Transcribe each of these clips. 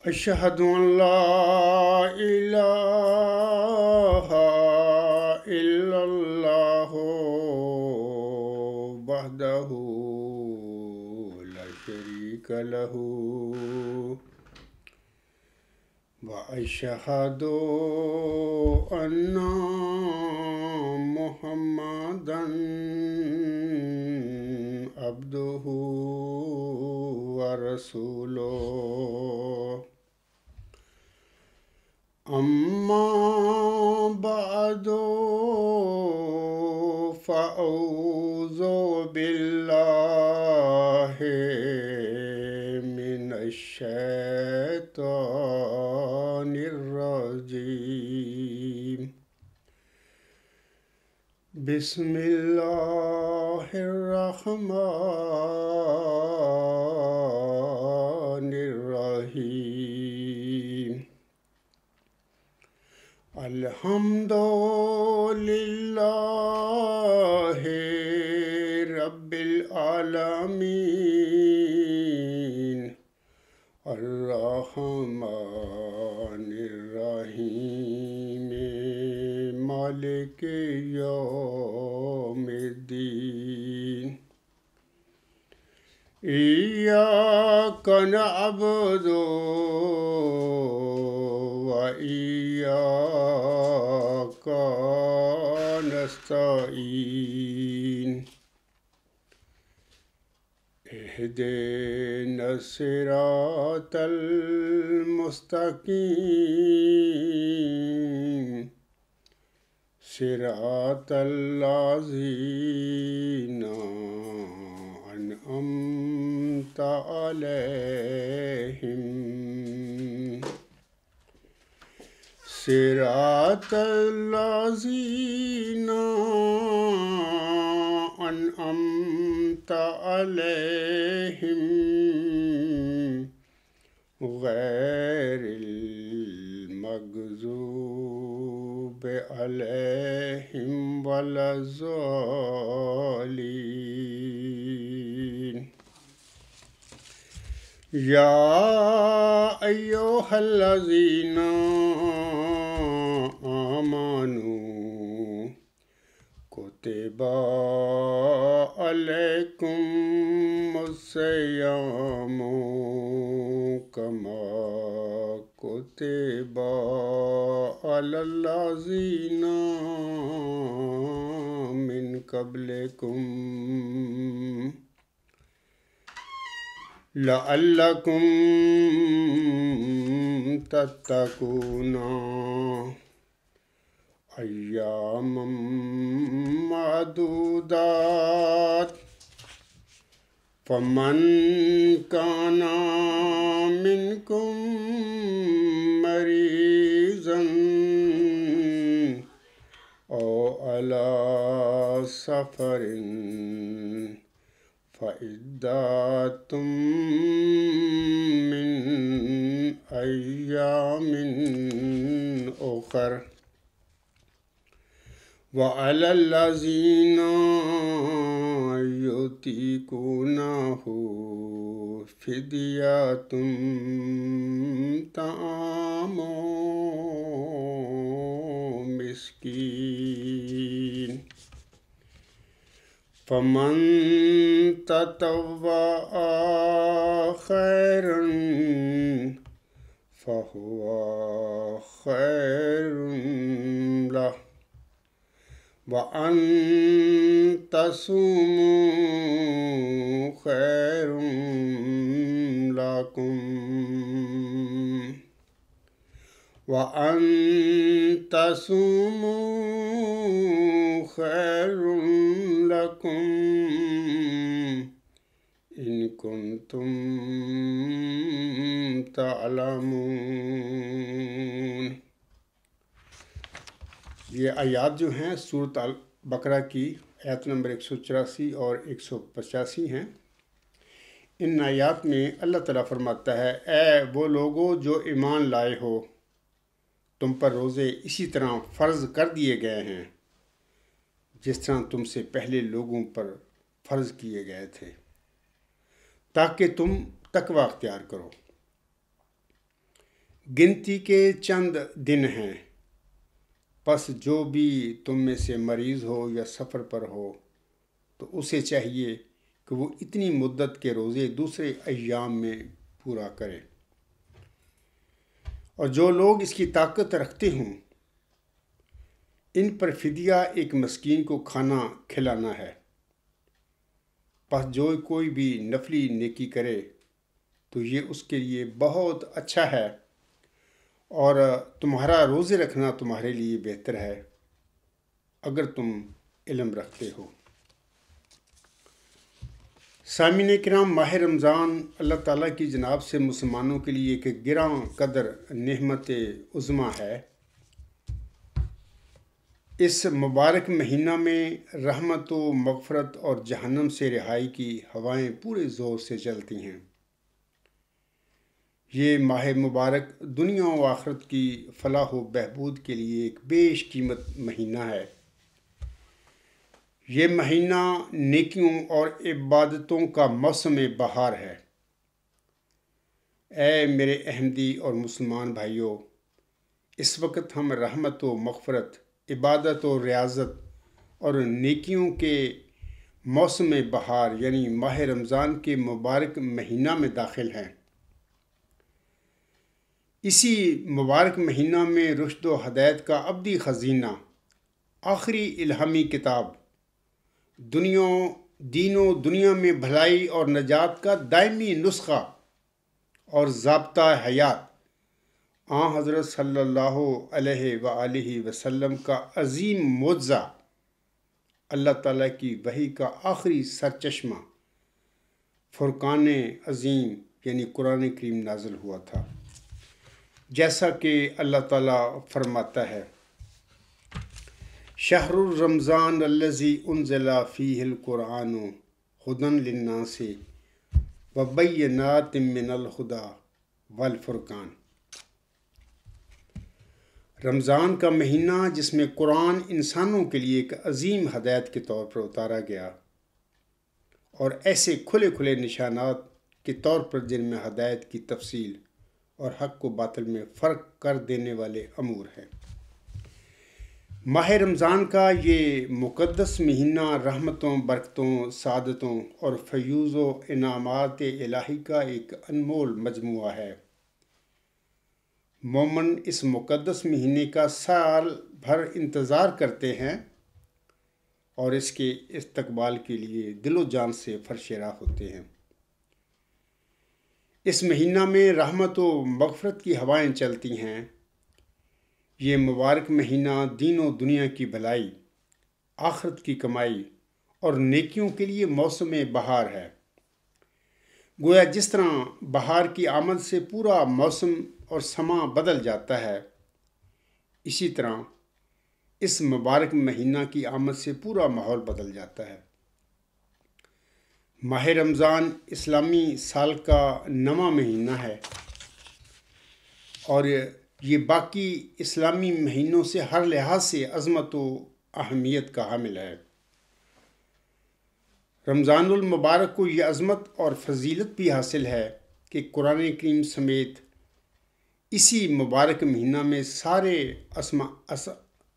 أشهد أن لا إله إلا الله وحده لا شريك له وأشهد أن محمدا عبده ورسوله أما بعد فأعوذ بالله من الشيطان الرجيم بسم الله الرحمن الرحيم الحمد لله رب العالمين الرحمن الرحيم مالك يوم الدين إياك نعبد وإياك نستعين اهدنا الصراط المستقيم صراط الذين أنعمت عليهم صراط الذين أنعمت عليهم غير المغضوب عليهم ولا الضالين يا أيها الذين آمنوا كتب عليكم الصيام كما كتب على الذين من قبلكم لعلكم تتقون أياما معدودات فمن كان منكم مريضا أو على سفر فعدة من أيام أخر وعلى الذين يطيقونه فدية طعام مسكين فمن تطوع خيرا فهو خير له وأن تصوموا خير لكم وأن تصوموا خير لكم إن كنتم تعلمون۔ یہ آیات جو ہیں سورۃ البقرہ کی آیت نمبر 184 اور 185 ہیں۔ ان آیات میں اللہ تعالیٰ فرماتا ہے، اے وہ لوگو جو ایمان لائے ہو، تم پر روزے اسی طرح فرض کر دیے گئے ہیں جس طرح تم سے پہلے لوگوں پر فرض کیے گئے تھے، تاکہ تم تقوی اختیار کرو۔ گنتی کے چند دن ہیں، پس جو بھی تم میں سے مریض ہو یا سفر پر ہو تو اسے چاہیے کہ وہ اتنی مدت کے روزے دوسرے ایام میں پورا کرے، اور جو لوگ اس کی طاقت رکھتے ہوں ان پر فدیہ ایک مسکین کو کھانا کھلانا ہے۔ پس جو کوئی بھی نفلی نیکی کرے تو یہ اس کے لیے بہت اچھا ہے، اور تمہارا روزے رکھنا تمہارے لیے بہتر ہے اگر تم علم رکھتے ہو۔ سامعین کرام، ماہ رمضان اللہ تعالیٰ کی جناب سے مسلمانوں کے لیے ایک گراں قدر نعمت عظمیٰ ہے۔ اس مبارک مہینہ میں رحمت و مغفرت اور جہنم سے رہائی کی ہوائیں پورے زور سے چلتی ہیں۔ یہ ماہ مبارک دنیا و آخرت کی فلاح و بہبود کے لیے ایک بیش قیمت مہینہ ہے۔ یہ مہینہ نیکیوں اور عبادتوں کا موسم بہار ہے۔ اے میرے احمدی اور مسلمان بھائیوں، اس وقت ہم رحمت و مغفرت، عبادت و ریاضت اور نیکیوں کے موسم بہار یعنی ماہ رمضان کے مبارک مہینہ میں داخل ہیں۔ اسی مبارک مہینہ میں رشد و ہدایت کا ابدی خزینہ، آخری الہامی کتاب، دین و دنیا میں بھلائی اور نجات کا دائمی نسخہ اور ضابطہ حیات، حضرت صلی اللہ علیہ وآلہ وسلم کا عظیم معجزہ، اللہ تعالیٰ کی وحی کا آخری سرچشمہ فرقان عظیم یعنی قرآن کریم نازل ہوا تھا۔ جیسا کہ اللہ تعالیٰ فرماتا ہے، شہر الرمضان الذی انزل فیہ القرآن ھدی للناس وبینات من الھدی والفرقان۔ رمضان کا مہینہ جس میں قرآن انسانوں کے لیے ایک عظیم ہدایت کے طور پر اتارا گیا، اور ایسے کھلے کھلے نشانات کے طور پر جن میں ہدایت کی تفصیل اور حق و باطل میں فرق کر دینے والے امور ہیں۔ ماہ رمضان کا یہ مقدس مہینہ رحمتوں، برکتوں، سعادتوں اور فیوز و انعامات الہی کا ایک انمول مجموعہ ہے۔ مومن اس مقدس مہینے کا سال بھر انتظار کرتے ہیں اور اس کے استقبال کے لیے دل و جان سے فرش راہ ہوتے ہیں۔ اس مہینہ میں رحمت و مغفرت کی ہوائیں چلتی ہیں۔ یہ مبارک مہینہ دین و دنیا کی بھلائی، آخرت کی کمائی اور نیکیوں کے لیے موسم بہار ہے۔ گویا جس طرح بہار کی آمد سے پورا موسم اور سماں بدل جاتا ہے، اسی طرح اس مبارک مہینہ کی آمد سے پورا ماحول بدل جاتا ہے۔ ماہ رمضان اسلامی سال کا 9واں مہینہ ہے اور یہ باقی اسلامی مہینوں سے ہر لحاظ سے عظمت و اہمیت کا حامل ہے۔ رمضان المبارک کو یہ عظمت اور فضیلت بھی حاصل ہے کہ قرآن کریم سمیت اسی مبارک مہینہ میں سارے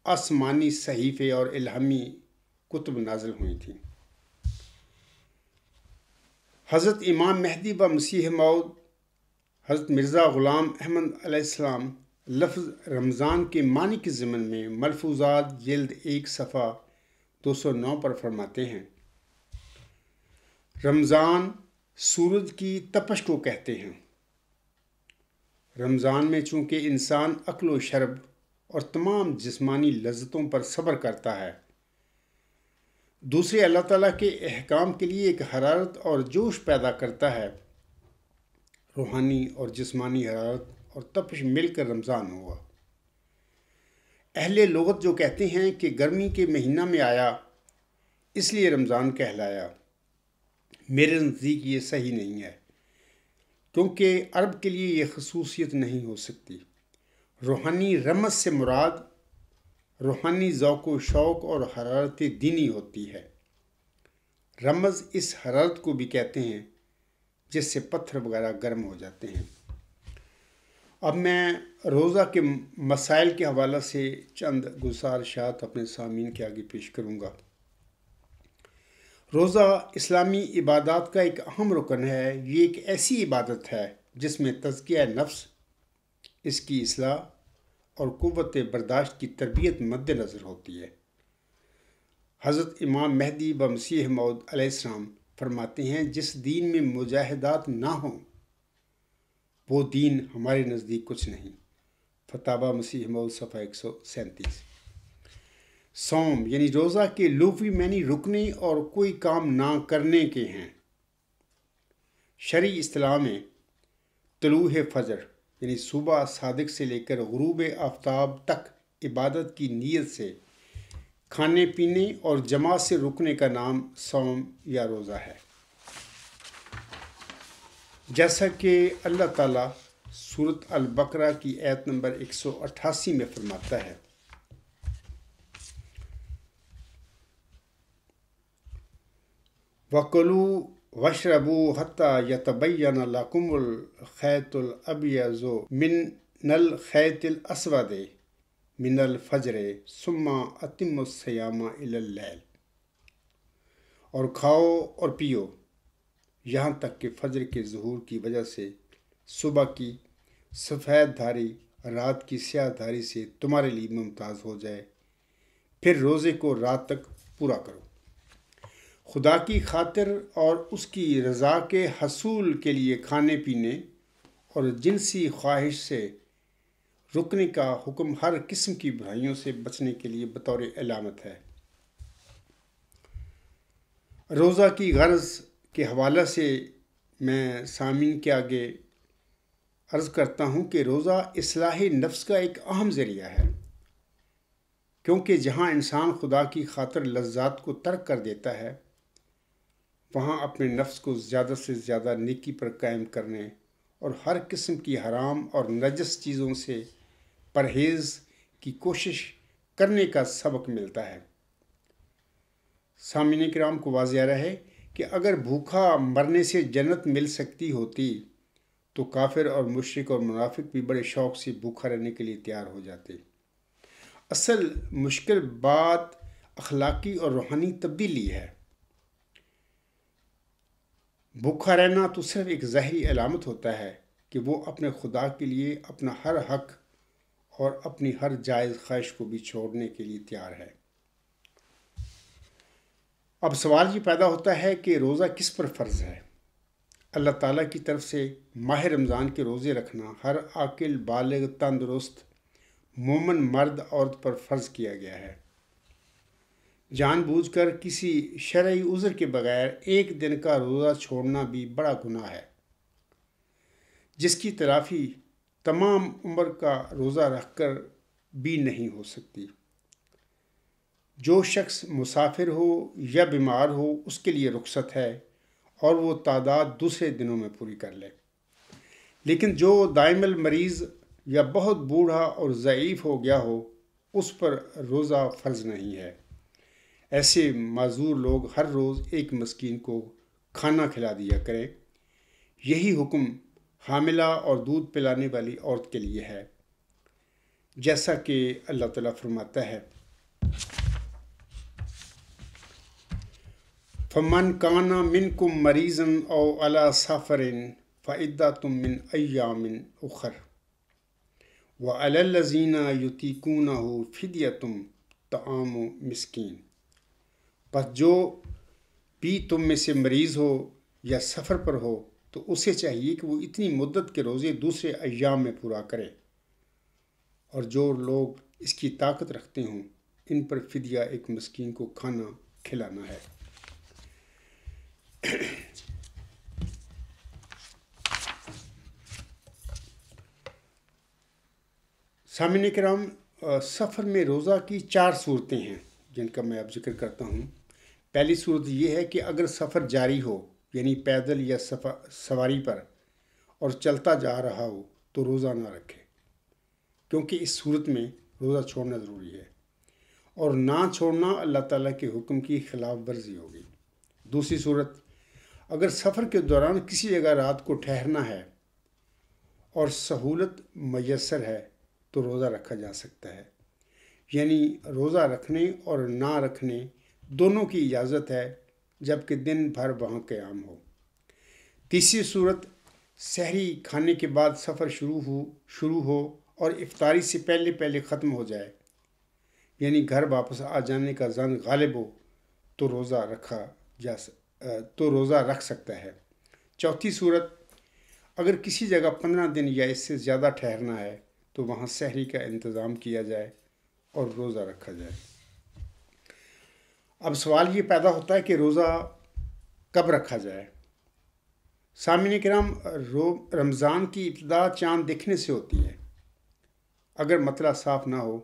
آسمانی صحیفے اور الہامی کتب نازل ہوئی تھیں۔ حضرت امام مہدی و مسیح موعود حضرت مرزا غلام احمد علیہ السلام لفظ رمضان کے معنی کے ضمن میں ملفوظات جلد 1 صفحہ 209 پر فرماتے ہیں، رمضان سورج کی تپش کو کہتے ہیں۔ رمضان میں چونکہ انسان اکل و شرب اور تمام جسمانی لذتوں پر صبر کرتا ہے، دوسرے اللہ تعالیٰ کے احکام کے لیے ایک حرارت اور جوش پیدا کرتا ہے، روحانی اور جسمانی حرارت اور تپش مل کر رمضان ہوا۔ اہل لغت جو کہتے ہیں کہ گرمی کے مہینہ میں آیا اس لیے رمضان کہلایا، میرے نزدیک یہ صحیح نہیں ہے، کیونکہ عرب کے لیے یہ خصوصیت نہیں ہو سکتی۔ روحانی رمز سے مراد روحانی ذوق و شوق اور حرارت دینی ہوتی ہے۔ رمز اس حرارت کو بھی کہتے ہیں جس سے پتھر وغیرہ گرم ہو جاتے ہیں۔ اب میں روزہ کے مسائل کے حوالے سے چند گزارشات اپنے سامعین کے آگے پیش کروں گا۔ روزہ اسلامی عبادات کا ایک اہم رکن ہے۔ یہ ایک ایسی عبادت ہے جس میں تزکیہ نفس، اس کی اصلاح اور قوت برداشت کی تربیت مد نظر ہوتی ہے۔ حضرت امام مہدی و مسیح موعود علیہ السلام فرماتے ہیں، جس دین میں مجاہدات نہ ہوں وہ دین ہمارے نزدیک کچھ نہیں۔ فتاوی مسیح موعود صفحہ 137۔ صوم یعنی روزہ کے لغوی معنی رکنے اور کوئی کام نہ کرنے کے ہیں۔ شرعی اصطلاح میں طلوع فجر یعنی صبح صادق سے لے کر غروب آفتاب تک عبادت کی نیت سے کھانے پینے اور جماعت سے رکنے کا نام صوم یا روزہ ہے۔ جیسا کہ اللہ تعالیٰ سورۃ البقرہ کی آیت نمبر 188 میں فرماتا ہے، وَكُلُوا وَاشْرَبُوا حَتَّى يَتَبَيَّنَ لَكُمُ الْخَيْطُ الْأَبْيَضُ مِنَ الْخَيْطِ الْأَسْوَدِ مِنَ الْفَجْرِ ثُمَّ أَتِمُّوا الصِّيَامَ إِلَى اللَّيْلِ، اور کھاؤ اور پیو یہاں تک کہ فجر کے ظہور کی وجہ سے صبح کی سفید دھاری رات کی سیاہ دھاری سے تمہارے لیے ممتاز ہو جائے، پھر روزے کو رات تک پورا کرو۔ خدا کی خاطر اور اس کی رضا کے حصول کے لیے کھانے پینے اور جنسی خواہش سے رکنے کا حکم ہر قسم کی برائیوں سے بچنے کے لیے بطور علامت ہے۔ روزہ کی غرض کے حوالے سے میں سامعین کے آگے عرض کرتا ہوں کہ روزہ اصلاح نفس کا ایک اہم ذریعہ ہے، کیونکہ جہاں انسان خدا کی خاطر لذات کو ترک کر دیتا ہے، وہاں اپنے نفس کو زیادہ سے زیادہ نیکی پر قائم کرنے اور ہر قسم کی حرام اور نجس چیزوں سے پرہیز کی کوشش کرنے کا سبق ملتا ہے۔ سامعین کرام کو واضح رہے کہ اگر بھوکا مرنے سے جنت مل سکتی ہوتی تو کافر اور مشرک اور منافق بھی بڑے شوق سے بھوکا رہنے کے لیے تیار ہو جاتے۔ اصل مشکل بات اخلاقی اور روحانی تبدیلی ہے۔ بھوکا رہنا تو صرف ایک ظاہری علامت ہوتا ہے کہ وہ اپنے خدا کے لیے اپنا ہر حق اور اپنی ہر جائز خواہش کو بھی چھوڑنے کے لیے تیار ہے۔ اب سوال یہ پیدا ہوتا ہے کہ روزہ کس پر فرض ہے؟ اللہ تعالیٰ کی طرف سے ماہ رمضان کے روزے رکھنا ہر عاقل بالغ تندرست مومن مرد عورت پر فرض کیا گیا ہے۔ جان بوجھ کر کسی شرعی عذر کے بغیر ایک دن کا روزہ چھوڑنا بھی بڑا گناہ ہے، جس کی تلافی تمام عمر کا روزہ رکھ کر بھی نہیں ہو سکتی۔ جو شخص مسافر ہو یا بیمار ہو اس کے لیے رخصت ہے اور وہ تعداد دوسرے دنوں میں پوری کر لے، لیکن جو دائم المریض یا بہت بوڑھا اور ضعیف ہو گیا ہو اس پر روزہ فرض نہیں ہے۔ ایسے معذور لوگ ہر روز ایک مسکین کو کھانا کھلا دیا کریں۔ یہی حکم حاملہ اور دودھ پلانے والی عورت کے لیے ہے، جیسا کہ اللہ تعالیٰ فرماتا ہے، فَمَنْ كَانَ مِنْكُمْ مَرِيضًا أَوْ عَلَى سَفَرٍ فَعِدَّةٌ مِّنْ أَيَّامٍ أُخَرَ وَعَلَى الَّذِينَ يُطِيقُونَهُ فِدْيَةٌ طَعَامُ مِسْكِينٍ۔ بس جو بھی تم میں سے مریض ہو یا سفر پر ہو تو اسے چاہیے کہ وہ اتنی مدت کے روزے دوسرے ایام میں پورا کرے، اور جو لوگ اس کی طاقت رکھتے ہوں ان پر فدیہ ایک مسکین کو کھانا کھلانا ہے۔ سامعین کرام، سفر میں روزہ کی 4 صورتیں ہیں جن کا میں اب ذکر کرتا ہوں۔ پہلی صورت یہ ہے کہ اگر سفر جاری ہو یعنی پیدل یا سواری پر اور چلتا جا رہا ہو تو روزہ نہ رکھے، کیونکہ اس صورت میں روزہ چھوڑنا ضروری ہے، اور نہ چھوڑنا اللہ تعالیٰ کے حکم کی خلاف ورزی ہوگی۔ دوسری صورت، اگر سفر کے دوران کسی جگہ رات کو ٹھہرنا ہے اور سہولت میسر ہے تو روزہ رکھا جا سکتا ہے، یعنی روزہ رکھنے اور نہ رکھنے دونوں کی اجازت ہے جبکہ دن بھر وہاں قیام ہو۔ تیسری صورت، سحری کھانے کے بعد سفر شروع ہو اور افطاری سے پہلے پہلے ختم ہو جائے، یعنی گھر واپس آ جانے کا ظن غالب ہو تو روزہ رکھ سکتا ہے۔ چوتھی صورت، اگر کسی جگہ 15 دن یا اس سے زیادہ ٹھہرنا ہے تو وہاں سحری کا انتظام کیا جائے اور روزہ رکھا جائے۔ اب سوال یہ پیدا ہوتا ہے کہ روزہ کب رکھا جائے؟ سامعین کرام، رمضان کی ابتدا چاند دیکھنے سے ہوتی ہے۔ اگر مطلع صاف نہ ہو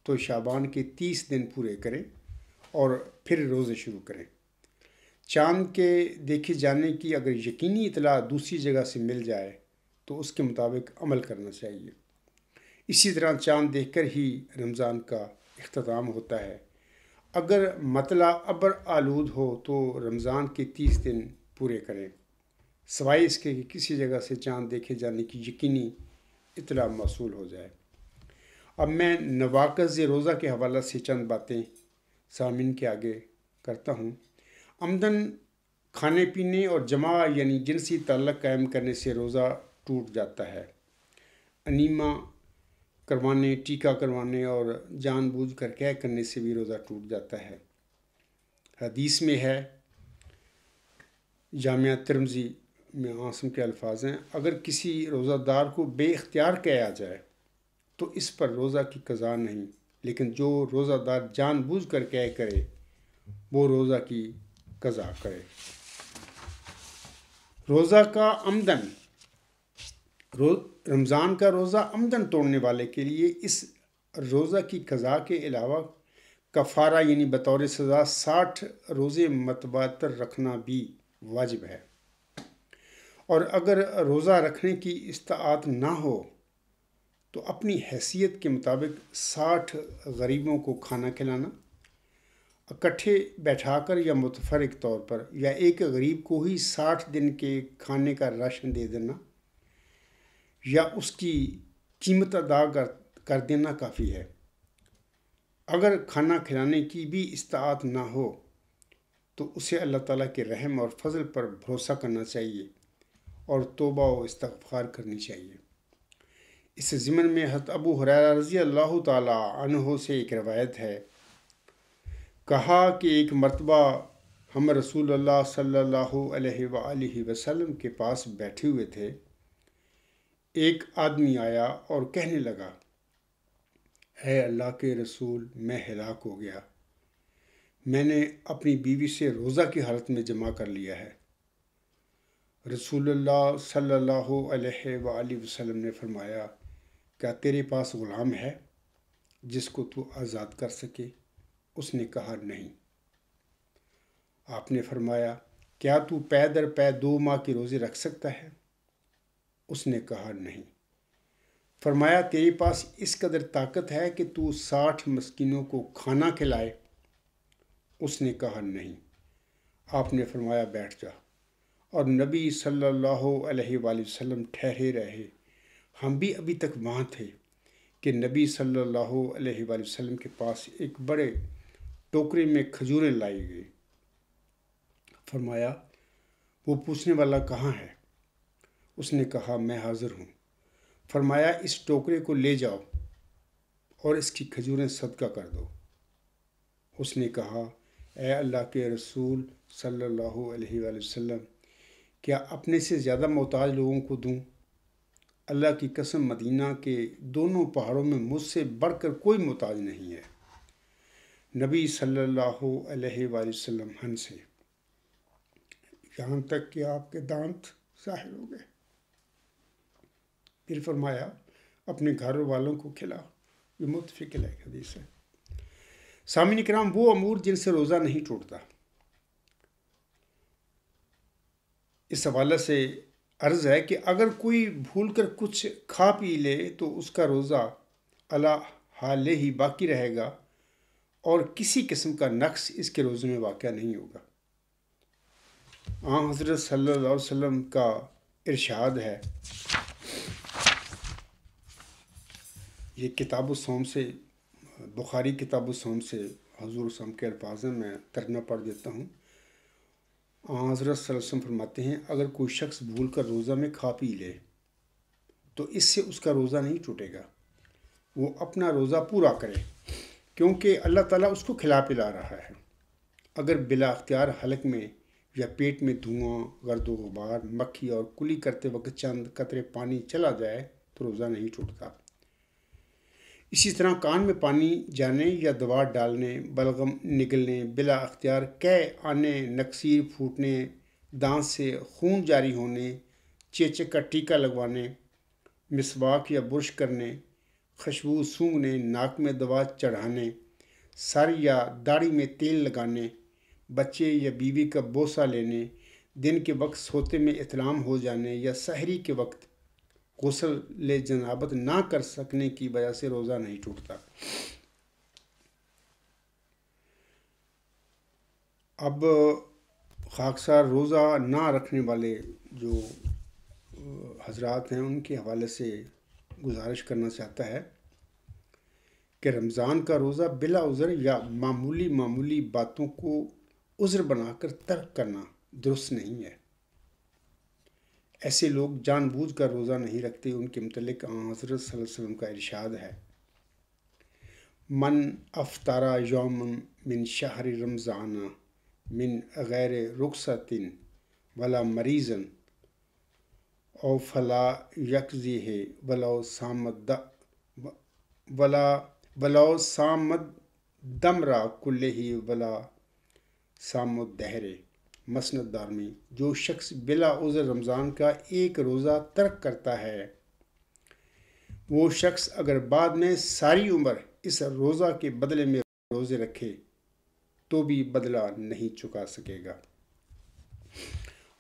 تو شعبان کے 30 دن پورے کریں اور پھر روزے شروع کریں۔ چاند کے دیکھے جانے کی اگر یقینی اطلاع دوسری جگہ سے مل جائے تو اس کے مطابق عمل کرنا چاہیے۔ اسی طرح چاند دیکھ کر ہی رمضان کا اختتام ہوتا ہے۔ اگر مطلع ابر آلود ہو تو رمضان کے 30 دن پورے کریں، سوائے اس کے کہ کسی جگہ سے چاند دیکھے جانے کی یقینی اطلاع موصول ہو جائے۔ اب میں نواقض روزہ کے حوالہ سے چند باتیں سامعین کے آگے کرتا ہوں۔ عمدن کھانے پینے اور جماع یعنی جنسی تعلق قائم کرنے سے روزہ ٹوٹ جاتا ہے۔ انیما کروانے، ٹیکہ کروانے اور جان بوجھ کر قے کرنے سے بھی روزہ ٹوٹ جاتا ہے۔ حدیث میں ہے، جامعہ ترمذی میں عاصم کے الفاظ ہیں، اگر کسی روزہ دار کو بے اختیار قے آ جائے تو اس پر روزہ کی قضا نہیں، لیکن جو روزہ دار جان بوجھ کر قے کرے وہ روزہ کی قضا کرے۔ روزہ کا عمدن، رمضان کا روزہ عمدن توڑنے والے کے لیے اس روزہ کی قضا کے علاوہ کفارہ یعنی بطور سزا 60 روزے متواتر رکھنا بھی واجب ہے، اور اگر روزہ رکھنے کی استطاعت نہ ہو تو اپنی حیثیت کے مطابق 60 غریبوں کو کھانا کھلانا، اکٹھے بیٹھا کر یا متفرق طور پر، یا ایک غریب کو ہی 60 دن کے کھانے کا راشن دے دینا یا اس کی قیمت ادا کر دینا کافی ہے۔ اگر کھانا کھلانے کی بھی استطاعت نہ ہو تو اسے اللہ تعالیٰ کے رحم اور فضل پر بھروسہ کرنا چاہیے اور توبہ و استغفار کرنی چاہیے۔ اس ضمن میں حضرت ابو ہریرہ رضی اللہ تعالیٰ عنہ سے ایک روایت ہے، کہا کہ ایک مرتبہ ہم رسول اللہ صلی اللہ علیہ وآلہ وسلم کے پاس بیٹھے ہوئے تھے۔ ایک آدمی آیا اور کہنے لگا، اے اللہ کے رسول، میں ہلاک ہو گیا، میں نے اپنی بیوی سے روزہ کی حالت میں جمع کر لیا ہے۔ رسول اللہ صلی اللہ علیہ وآلہ وسلم نے فرمایا، کیا تیرے پاس غلام ہے جس کو تو آزاد کر سکے؟ اس نے کہا نہیں۔ آپ نے فرمایا، کیا تو پے در پے 2 ماہ کے روزے رکھ سکتا ہے؟ اس نے کہا نہیں۔ فرمایا، تیرے پاس اس قدر طاقت ہے کہ تو 60 مسکینوں کو کھانا کھلائے؟ اس نے کہا نہیں۔ آپ نے فرمایا، بیٹھ جا، اور نبی صلی اللہ علیہ وآلہ وسلم ٹھہرے رہے۔ ہم بھی ابھی تک وہاں تھے کہ نبی صلی اللہ علیہ وآلہ وسلم کے پاس ایک بڑے ٹوکرے میں کھجوریں لائی گئی۔ فرمایا، وہ پوچھنے والا کہاں ہے؟ اس نے کہا، میں حاضر ہوں۔ فرمایا، اس ٹوکرے کو لے جاؤ اور اس کی کھجوریں صدقہ کر دو۔ اس نے کہا، اے اللہ کے رسول صلی اللہ علیہ وآلہ وسلم، کیا اپنے سے زیادہ محتاج لوگوں کو دوں؟ اللہ کی قسم، مدینہ کے دونوں پہاڑوں میں مجھ سے بڑھ کر کوئی محتاج نہیں ہے۔ نبی صلی اللہ علیہ وآلہ وسلم ہنسے یہاں تک کہ آپ کے دانت ظاہر ہو گئے۔ پھر فرمایا، اپنے گھر والوں کو کھلاؤ۔ یہ متفق علیہ حدیث ہے۔ سامعین کرام، وہ امور جن سے روزہ نہیں ٹوٹتا، اس حوالے سے عرض ہے کہ اگر کوئی بھول کر کچھ کھا پی لے تو اس کا روزہ علی حالہ ہی باقی رہے گا اور کسی قسم کا نقص اس کے روزے میں واقع نہیں ہوگا۔ حضرت صلی اللہ علیہ وسلم کا ارشاد ہے، یہ کتاب الصوم سے، بخاری کتاب الصوم سے حضور صلی اللہ علیہ وسلم کے الفاظ ہیں، میں ترجمہ پڑھ دیتا ہوں۔ حضرت صلی اللہ علیہ وسلم فرماتے ہیں، اگر کوئی شخص بھول کر روزہ میں کھا پی لے تو اس سے اس کا روزہ نہیں ٹوٹے گا، وہ اپنا روزہ پورا کرے، کیونکہ اللہ تعالیٰ اس کو کھلا پلا رہا ہے۔ اگر بلا اختیار حلق میں یا پیٹ میں دھواں، گرد و غبار، مکھی اور کلی کرتے وقت چند قطرے پانی چلا جائے تو روزہ نہیں ٹوٹتا۔ اسی طرح کان میں پانی جانے یا دوا ڈالنے، بلغم نگلنے، بلا اختیار قے آنے، نکسیر پھوٹنے، دانت سے خون جاری ہونے، چیچک کا ٹیکہ لگوانے، مسواک یا برش کرنے، خوشبو سونگھنے، ناک میں دوا چڑھانے، سر یا داڑھی میں تیل لگانے، بچے یا بیوی کا بوسہ لینے، دن کے وقت سوتے میں احتلام ہو جانے یا سحری کے وقت غسل جنابت نہ کر سکنے کی وجہ سے روزہ نہیں ٹوٹتا۔ اب خاکسار روزہ نہ رکھنے والے جو حضرات ہیں ان کے حوالے سے گزارش کرنا چاہتا ہے کہ رمضان کا روزہ بلا عذر یا معمولی باتوں کو عذر بنا کر ترک کرنا درست نہیں ہے۔ ایسے لوگ جان بوجھ کر روزہ نہیں رکھتے۔ ان کے متعلق حضرت صلی اللہ علیہ وسلم کا ارشاد ہے، من افطر یوم من شہر رمضان من غیر رخصت ولا مریض او فلا یقضیہ ولو صامت دمرا کلہ ولا صام الدہر، مسند دارمی۔ جو شخص بلا عذر رمضان کا ایک روزہ ترک کرتا ہے، وہ شخص اگر بعد میں ساری عمر اس روزہ کے بدلے میں روزے رکھے تو بھی بدلہ نہیں چکا سکے گا۔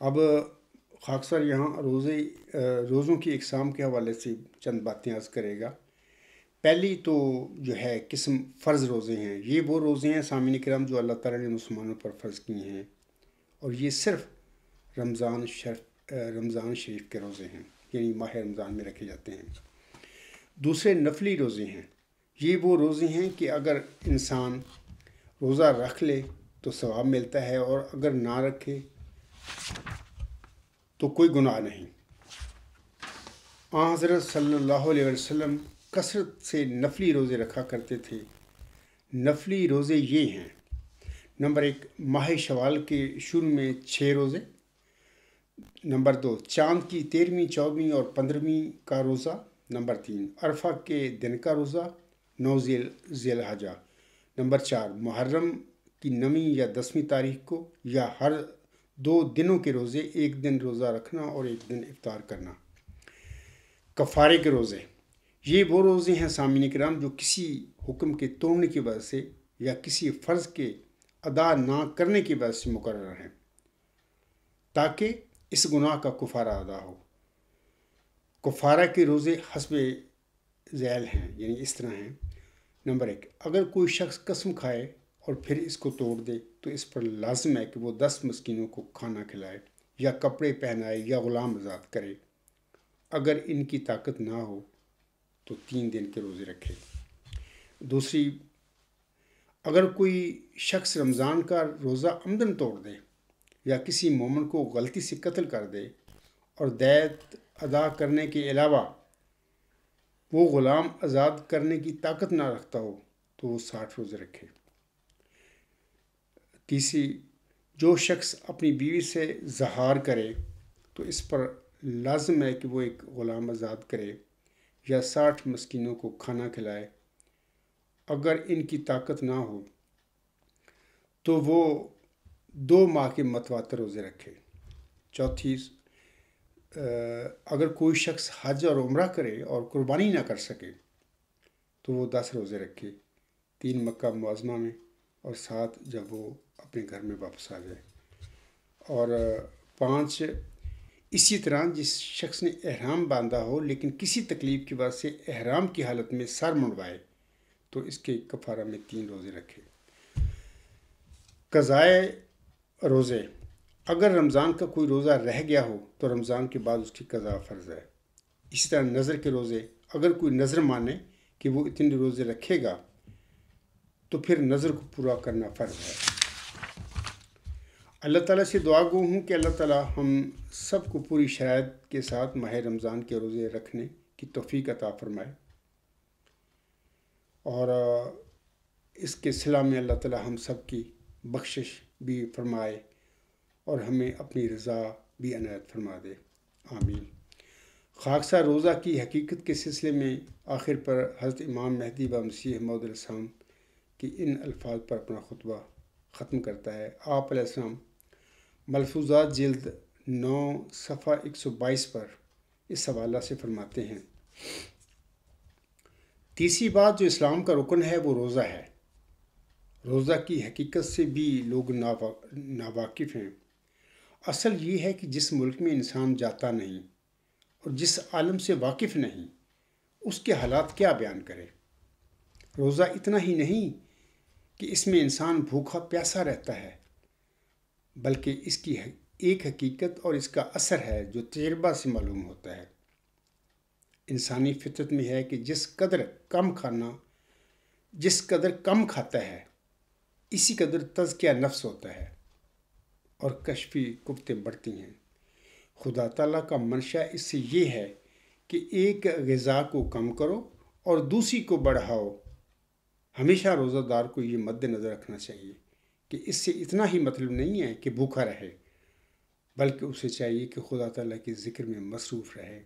اب خاکسار یہاں روزوں کی اقسام کے حوالے سے چند باتیں عرض کرے گا۔ پہلی تو جو ہے قسم فرض روزے ہیں۔ یہ وہ روزے ہیں سامعین کرام جو اللہ تعالیٰ نے مسلمانوں پر فرض کیے ہیں، اور یہ صرف رمضان شریف کے روزے ہیں، یعنی ماہ رمضان میں رکھے جاتے ہیں۔ دوسرے نفلی روزے ہیں۔ یہ وہ روزے ہیں کہ اگر انسان روزہ رکھ لے تو ثواب ملتا ہے، اور اگر نہ رکھے تو کوئی گناہ نہیں۔ حضرت صلی اللہ علیہ وسلم کثرت سے نفلی روزے رکھا کرتے تھے۔ نفلی روزے یہ ہیں: نمبر 1، ماہ شوال کے شروع میں 6 روزے۔ نمبر 2، چاند کی 13ویں، 14ویں اور 15ویں کا روزہ۔ نمبر 3، عرفہ کے دن کا روزہ 9 ذی الحجہ۔ نمبر 4، محرم کی 9ویں یا 10ویں تاریخ کو، یا ہر 2 دنوں کے روزے، ایک دن روزہ رکھنا اور ایک دن افطار کرنا۔ کفارے کے روزے، یہ وہ روزے ہیں سامعین کرام جو کسی حکم کے توڑنے کی وجہ سے یا کسی فرض کے ادا نہ کرنے کی وجہ سے مقرر ہیں، تاکہ اس گناہ کا کفارہ ادا ہو۔ کفارہ کے روزے حسب ذیل ہیں، یعنی اس طرح ہیں۔ نمبر 1، اگر کوئی شخص قسم کھائے اور پھر اس کو توڑ دے تو اس پر لازم ہے کہ وہ 10 مسکینوں کو کھانا کھلائے یا کپڑے پہنائے یا غلام آزاد کرے۔ اگر ان کی طاقت نہ ہو تو 3 دن کے روزے رکھے۔ دوسری، اگر کوئی شخص رمضان کا روزہ عمدن توڑ دے یا کسی مومن کو غلطی سے قتل کر دے اور دیت ادا کرنے کے علاوہ وہ غلام آزاد کرنے کی طاقت نہ رکھتا ہو تو وہ 60 روزے رکھے۔ تیسری، جو شخص اپنی بیوی سے زہار کرے تو اس پر لازم ہے کہ وہ ایک غلام آزاد کرے یا 60 مسکینوں کو کھانا کھلائے۔ اگر ان کی طاقت نہ ہو تو وہ 2 ماہ کے متواتر روزے رکھے۔ چوتھی، اگر کوئی شخص حج اور عمرہ کرے اور قربانی نہ کر سکے تو وہ 10 روزے رکھے، 3 مکہ معظمہ میں اور 7 جب وہ اپنے گھر میں واپس آ جائے۔ اور 5، اسی طرح جس شخص نے احرام باندھا ہو لیکن کسی تکلیف کی وجہ سے احرام کی حالت میں سر منڈوائے تو اس کے کفارہ میں 3 روزے رکھے۔ قضائے روزے، اگر رمضان کا کوئی روزہ رہ گیا ہو تو رمضان کے بعد اس کی قضا فرض ہے۔ اسی طرح نظر کے روزے، اگر کوئی نظر مانے کہ وہ اتنے روزے رکھے گا تو پھر نظر کو پورا کرنا فرض ہے۔ اللہ تعالیٰ سے دعا گو ہوں کہ اللہ تعالیٰ ہم سب کو پوری شرائط کے ساتھ ماہ رمضان کے روزے رکھنے کی توفیق عطا فرمائے، اور اس کے صلہ میں اللہ تعالیٰ ہم سب کی بخشش بھی فرمائے اور ہمیں اپنی رضا بھی عنایت فرما دے، آمین۔ خاکسار روزہ کی حقیقت کے سلسلے میں آخر پر حضرت امام مہدی و مسیح موعود علیہ السلام کی ان الفاظ پر اپنا خطبہ ختم کرتا ہے۔ آپ علیہ السلام ملفوظات جلد 9 صفحہ 122 پر اس حوالہ سے فرماتے ہیں، تیسری بات جو اسلام کا رکن ہے وہ روزہ ہے۔ روزہ کی حقیقت سے بھی لوگ ناواقف ہیں۔ اصل یہ ہے کہ جس ملک میں انسان جاتا نہیں اور جس عالم سے واقف نہیں، اس کے حالات کیا بیان کرے۔ روزہ اتنا ہی نہیں کہ اس میں انسان بھوکا پیاسا رہتا ہے، بلکہ اس کی ایک حقیقت اور اس کا اثر ہے جو تجربہ سے معلوم ہوتا ہے۔ انسانی فطرت میں ہے کہ جس قدر کم کھاتا ہے اسی قدر تزکیہ نفس ہوتا ہے اور کشفی قوتیں بڑھتی ہیں۔ خدا تعالیٰ کا منشا اس سے یہ ہے کہ ایک غذا کو کم کرو اور دوسری کو بڑھاؤ۔ ہمیشہ روزہ دار کو یہ مد نظر رکھنا چاہیے کہ اس سے اتنا ہی مطلب نہیں ہے کہ بھوکا رہے، بلکہ اسے چاہیے کہ خدا تعالیٰ کے ذکر میں مصروف رہے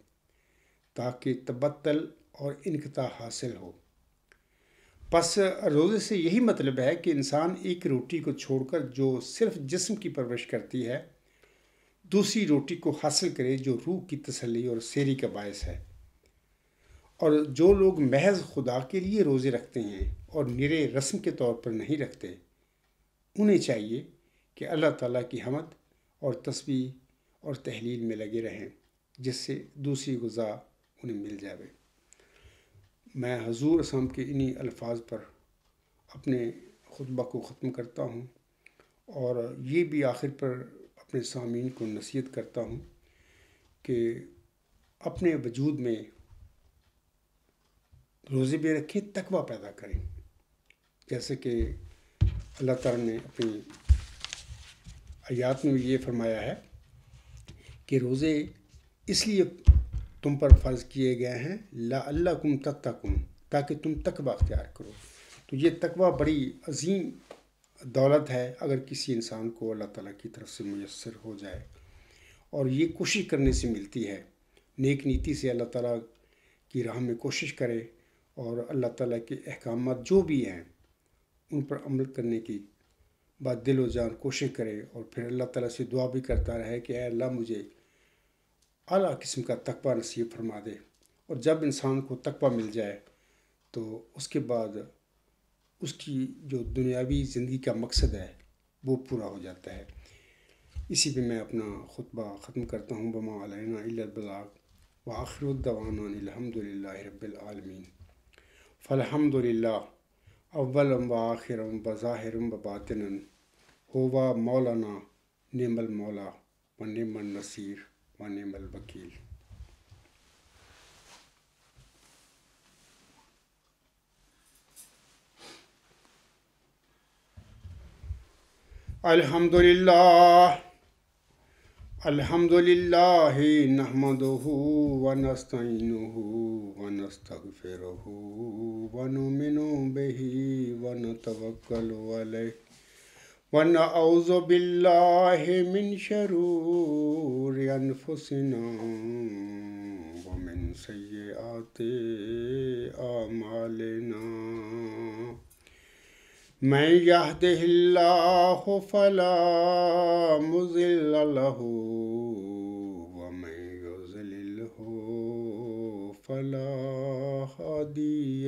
تاکہ تبتل اور انقطاع حاصل ہو۔ پس روزے سے یہی مطلب ہے کہ انسان ایک روٹی کو چھوڑ کر جو صرف جسم کی پرورش کرتی ہے، دوسری روٹی کو حاصل کرے جو روح کی تسلی اور سیری کا باعث ہے۔ اور جو لوگ محض خدا کے لیے روزے رکھتے ہیں اور نرے رسم کے طور پر نہیں رکھتے، انہیں چاہیے کہ اللہ تعالیٰ کی حمد اور تسبیح اور تحلیل میں لگے رہیں، جس سے دوسری غذا انہیں مل جائے۔ میں حضور اسلام کے انہی الفاظ پر اپنے خطبہ کو ختم کرتا ہوں، اور یہ بھی آخر پر اپنے سامعین کو نصیحت کرتا ہوں کہ اپنے وجود میں روزے بھی رکھیں، تقویٰ پیدا کریں، جیسے کہ اللہ تعالیٰ نے اپنی آیات میں یہ فرمایا ہے کہ روزے اس لیے تم پر فرض کیے گئے ہیں لعلکم تتقون، تاکہ تم تقویٰ اختیار کرو۔ تو یہ تقویٰ بڑی عظیم دولت ہے اگر کسی انسان کو اللہ تعالیٰ کی طرف سے میسر ہو جائے، اور یہ کوشش کرنے سے ملتی ہے۔ نیک نیتی سے اللہ تعالیٰ کی راہ میں کوشش کرے اور اللہ تعالیٰ کے احکامات جو بھی ہیں ان پر عمل کرنے کی بات دل و جان کوشش کرے، اور پھر اللہ تعالیٰ سے دعا بھی کرتا رہے کہ اے اللہ مجھے اعلیٰ قسم کا تقویٰ نصیب فرما دے۔ اور جب انسان کو تقویٰ مل جائے تو اس کے بعد اس کی جو دنیاوی زندگی کا مقصد ہے وہ پورا ہو جاتا ہے۔ اسی پہ میں اپنا خطبہ ختم کرتا ہوں۔ وما علینا الا البلاغ وآخر الدعوانا الحمد للہ رب العالمین۔ فالحمد للہ اولا وآخرا وظاہرا وباطنا ہوا مولانا نعم المولا ونعم النصیر ونعم الوکیل۔ الحمد للہ نحمدہ ونستعینہ ونستغفرہ ونؤمن بہ ونتوکل علیہ ونعوذ باللہ من شرور انفسنا ومن سیئات اعمالنا، من یہدہ اللہ فلا مضل لہ ومن یضللہ فلا ہادی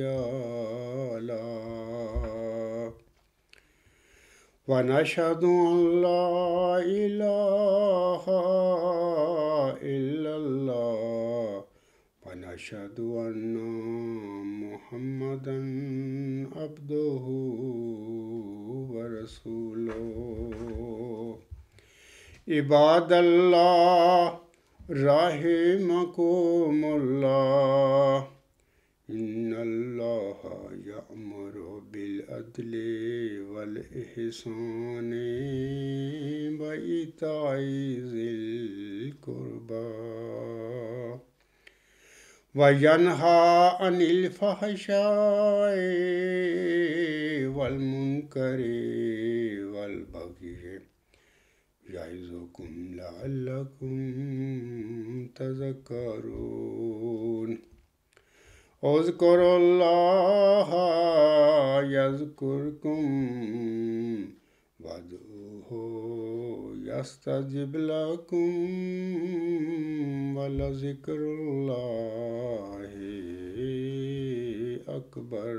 لہ، ونشہد ان لا الہ الا اللہ ونشہد ان محمدا عبدہ ورسولہ۔ عباد اللہ رحمکم اللہ، ان اللہ یأمر بالعدل والإحسان وإیتاء ذی القربى وینہی عن الفحشاء والمنکر والبغی یعظکم لعلکم تذکرون اذکروا اللہ یذکرکم وادعوہ یستجب لکم ولذکر اللہ اکبر.